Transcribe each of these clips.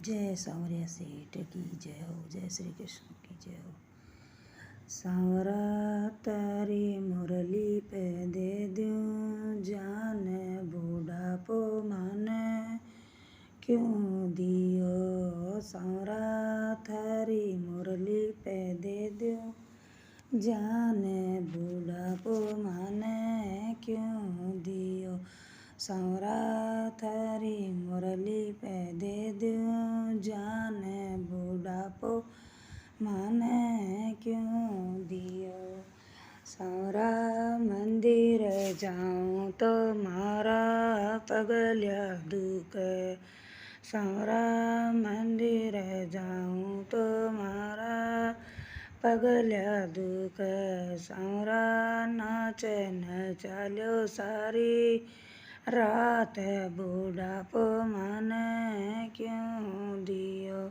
जय सांवरिया सेठ की जय हो, जय श्री कृष्ण की जय हो। सांवरा तारी मुरली पे दे दूं, जान बूढ़ापो माने क्यों दियो। सांवरा थारी मुरली पे दे दूं, जान बूढ़ापो माने क्यों दियो। सांवरा थारी मुरली पे दे दूं, जान बूढ़ापो माने क्यों दियो। सांवरा मंदिर जाऊं तो मारा पगल्या दुखे। सांवरा मंदिर जाऊं तो मारा पगल्या दुखे। सांवरा नाचे न चाल्यो सारी रात, बूढ़ापो माने क्यों दियो।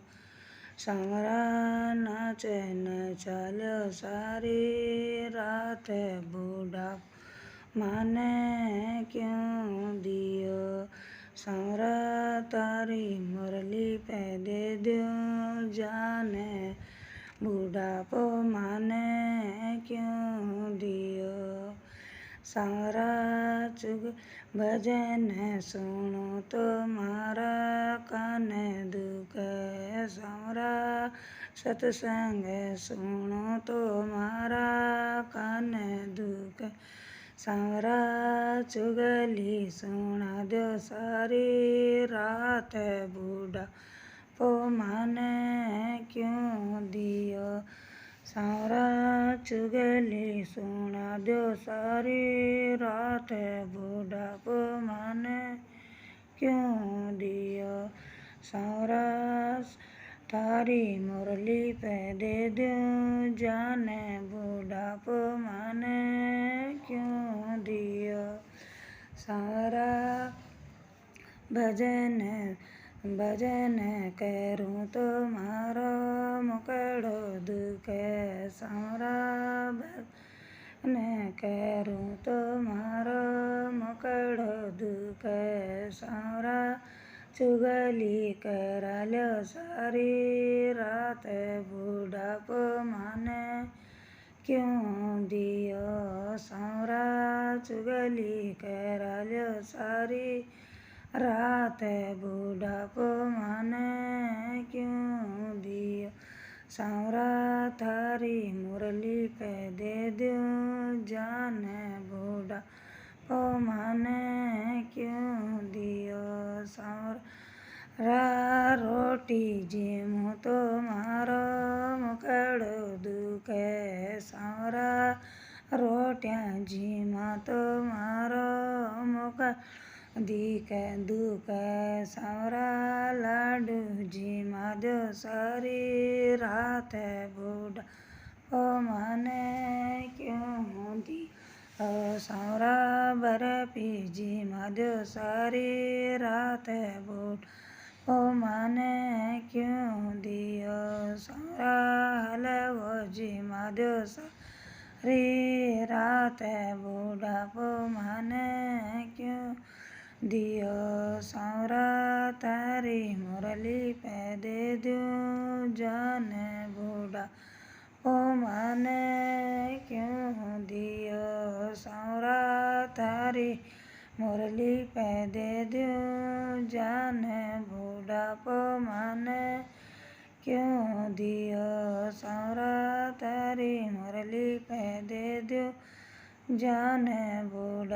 सांवरा नाचे न चाल्यो सारी रात, बूढ़ापो माने क्यों दियो। सांवरा तारी मुरली पे दे दूं, जान बूढ़ापो माने क्यों दियो। सांवरा चुग भजन सुनो तो मारा कान दुखे। सांवरा सत्संग सुनो तो मारा कान दुखे। सांवरा चुगली सुना दो सारी रात, बूढ़ापो माने क्यों दियो। सांवरा चुगली सुना दो सारी रात, बूढ़ापो माने क्यों दियो। सांवरा थारी मुरली पे दे दूं, जान बूढ़ापो माने क्यों दियो। सांवरा भजन करूं तो मारो मुकड़ो दुखे। सांवरा भजन करूं तो मारो मुकड़ो दुखे। सांवरा चुगली कराल्यो सारी रात, बूढ़ापो माने क्यों दियो। सांवरा चुगली कराल्यो सारी रात, बूढ़ापो माने क्यों दियो। सांवरा थारी मुरली पे दे दूं, जान बूढ़ापो माने क्यों दियो। सांवरा रोटी जीमूं तो मारो मुकड़ो दुखे। सांवरा रोटियां जीमा तो मारो मुकड़ो दुखे। सांवरा लाडू जीमा दो सारी रात, बूढ़ापो माने क्यों दियो। सांवरा बर्फी जीमा दो सारी रात, बूढ़ापो माने क्यों दियो। सांवरा हलवो जीमा दो सारी रात, बूढ़ापो माने क्यों दियो। सांवरा तारी मुरली पे दे दूं, जान बूढ़ापो माने क्यों दियो। सांवरा तारी मुरली पे दे दूं, जान बूढ़ापो माने क्यों दियो। सांवरा तारी मुरली पे दे दूं, जान बूढ़ापो